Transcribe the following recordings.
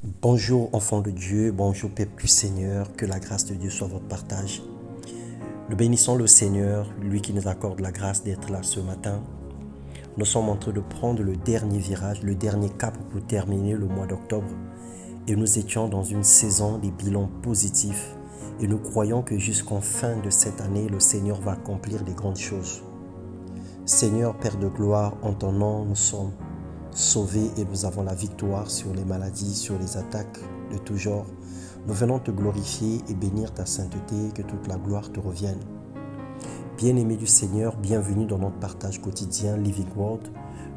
Bonjour enfants de Dieu, bonjour peuple du Seigneur, que la grâce de Dieu soit votre partage. Nous bénissons le Seigneur, lui qui nous accorde la grâce d'être là ce matin. Nous sommes en train de prendre le dernier virage, le dernier cap pour terminer le mois d'octobre. Et nous étions dans une saison des bilans positifs. Et nous croyons que jusqu'en fin de cette année, le Seigneur va accomplir des grandes choses. Seigneur, Père de gloire, en ton nom, nous sommes sauvés et nous avons la victoire sur les maladies, sur les attaques de tout genre. Nous venons te glorifier et bénir ta sainteté, que toute la gloire te revienne. Bien-aimés du Seigneur, bienvenue dans notre partage quotidien Living Word.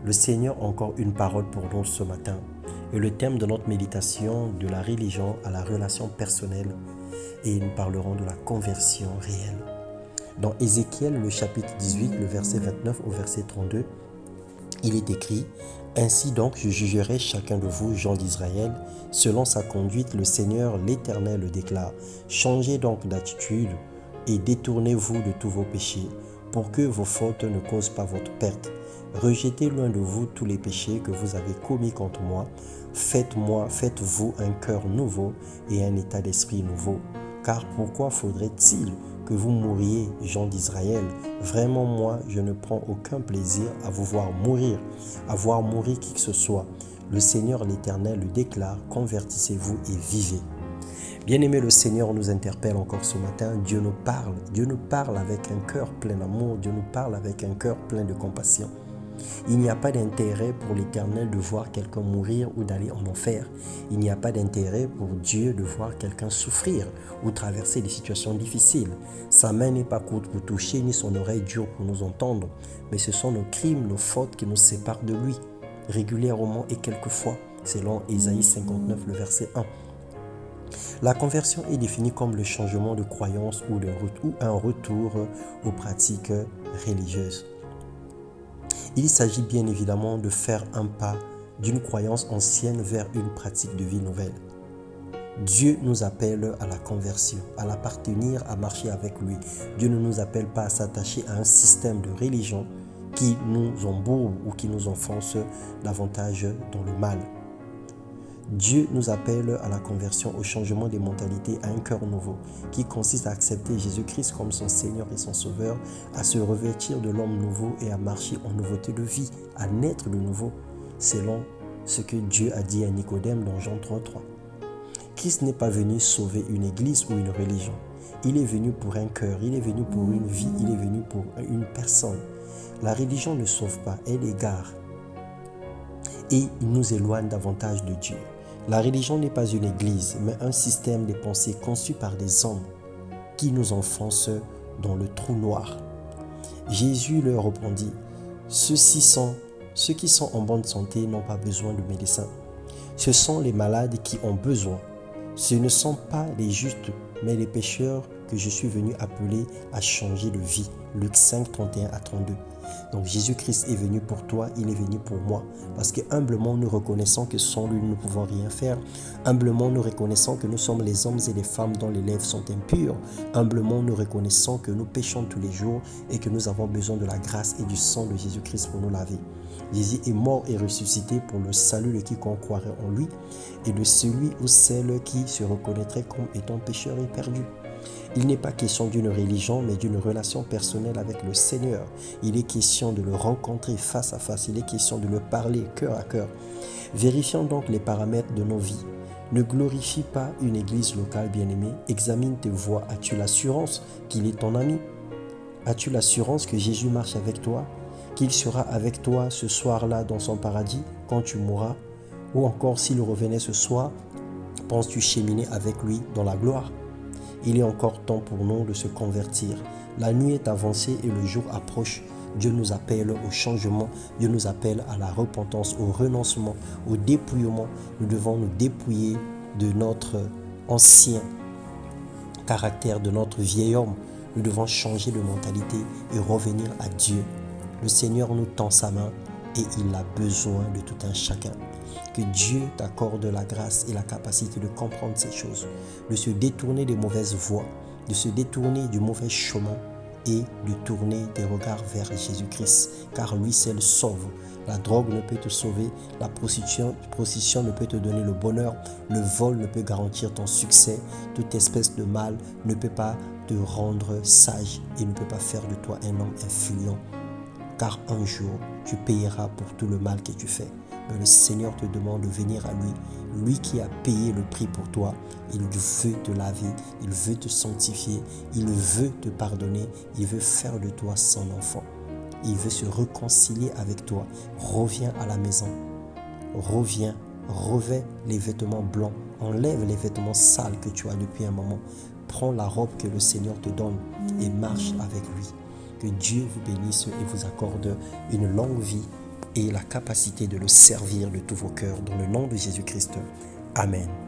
Le Seigneur a encore une parole pour nous ce matin. Et le thème de notre méditation, de la religion à la relation personnelle. Et nous parlerons de la conversion réelle. Dans Ézéchiel, le chapitre 18, le verset 29 au verset 32, il est écrit « Ainsi donc je jugerai chacun de vous, gens d'Israël, selon sa conduite, le Seigneur l'Éternel le déclare. Changez donc d'attitude et détournez-vous de tous vos péchés, pour que vos fautes ne causent pas votre perte. Rejetez loin de vous tous les péchés que vous avez commis contre moi. Faites-vous un cœur nouveau et un état d'esprit nouveau. Car pourquoi faudrait-il que vous mouriez, gens d'Israël? Vraiment, moi, je ne prends aucun plaisir à vous voir mourir, à voir mourir qui que ce soit. Le Seigneur l'Éternel le déclare, convertissez-vous et vivez. Bien-aimé, le Seigneur nous interpelle encore ce matin. Dieu nous parle avec un cœur plein d'amour. Dieu nous parle avec un cœur plein de compassion. Il n'y a pas d'intérêt pour l'Éternel de voir quelqu'un mourir ou d'aller en enfer. Il n'y a pas d'intérêt pour Dieu de voir quelqu'un souffrir ou traverser des situations difficiles. Sa main n'est pas courte pour toucher, ni son oreille dure pour nous entendre. Mais ce sont nos crimes, nos fautes qui nous séparent de lui, régulièrement et quelquefois, selon Ésaïe 59, le verset 1. La conversion est définie comme le changement de croyance ou un retour aux pratiques religieuses. Il s'agit bien évidemment de faire un pas d'une croyance ancienne vers une pratique de vie nouvelle. Dieu nous appelle à la conversion, à l'appartenir, à marcher avec lui. Dieu ne nous appelle pas à s'attacher à un système de religion qui nous embourbe ou qui nous enfonce davantage dans le mal. Dieu nous appelle à la conversion, au changement des mentalités, à un cœur nouveau, qui consiste à accepter Jésus-Christ comme son Seigneur et son Sauveur, à se revêtir de l'homme nouveau et à marcher en nouveauté de vie, à naître de nouveau, selon ce que Dieu a dit à Nicodème dans Jean 3:3. Christ n'est pas venu sauver une église ou une religion. Il est venu pour un cœur, il est venu pour une vie, il est venu pour une personne. La religion ne sauve pas, elle égare et il nous éloigne davantage de Dieu. La religion n'est pas une église, mais un système de pensée conçu par des hommes qui nous enfoncent dans le trou noir. Jésus leur répondit, ceux qui sont en bonne santé n'ont pas besoin de médecins. Ce sont les malades qui ont besoin. Ce ne sont pas les justes, mais les pécheurs que je suis venu appeler à changer de vie. Luc 5, 31 à 32. Donc Jésus-Christ est venu pour toi, il est venu pour moi. Parce que humblement nous reconnaissons que sans lui nous ne pouvons rien faire. Humblement nous reconnaissons que nous sommes les hommes et les femmes dont les lèvres sont impures. Humblement nous reconnaissons que nous péchons tous les jours et que nous avons besoin de la grâce et du sang de Jésus-Christ pour nous laver. Jésus est mort et ressuscité pour le salut de quiconque croirait en lui et de celui ou celle qui se reconnaîtrait comme étant pécheur et perdu. Il n'est pas question d'une religion, mais d'une relation personnelle avec le Seigneur. Il est question de le rencontrer face à face. Il est question de le parler cœur à cœur. Vérifions donc les paramètres de nos vies. Ne glorifie pas une église locale bien-aimée. Examine tes voies. As-tu l'assurance qu'il est ton ami? As-tu l'assurance que Jésus marche avec toi? Qu'il sera avec toi ce soir-là dans son paradis quand tu mourras? Ou encore s'il revenait ce soir, penses-tu cheminer avec lui dans la gloire? Il est encore temps pour nous de se convertir. La nuit est avancée et le jour approche. Dieu nous appelle au changement. Dieu nous appelle à la repentance, au renoncement, au dépouillement. Nous devons nous dépouiller de notre ancien caractère, de notre vieil homme. Nous devons changer de mentalité et revenir à Dieu. Le Seigneur nous tend sa main et il a besoin de tout un chacun. Que Dieu t'accorde la grâce et la capacité de comprendre ces choses, de se détourner des mauvaises voies, de se détourner du mauvais chemin et de tourner des regards vers Jésus-Christ, car lui seul sauve. La drogue ne peut te sauver, la prostitution ne peut te donner le bonheur, le vol ne peut garantir ton succès, toute espèce de mal ne peut pas te rendre sage et ne peut pas faire de toi un homme influent, car un jour tu payeras pour tout le mal que tu fais. Mais le Seigneur te demande de venir à lui, lui qui a payé le prix pour toi. Il veut te laver, il veut te sanctifier, il veut te pardonner, il veut faire de toi son enfant. Il veut se réconcilier avec toi. Reviens à la maison, reviens, revêt les vêtements blancs, enlève les vêtements sales que tu as depuis un moment. Prends la robe que le Seigneur te donne et marche avec lui. Que Dieu vous bénisse et vous accorde une longue vie et la capacité de le servir de tous vos cœurs dans le nom de Jésus-Christ. Amen.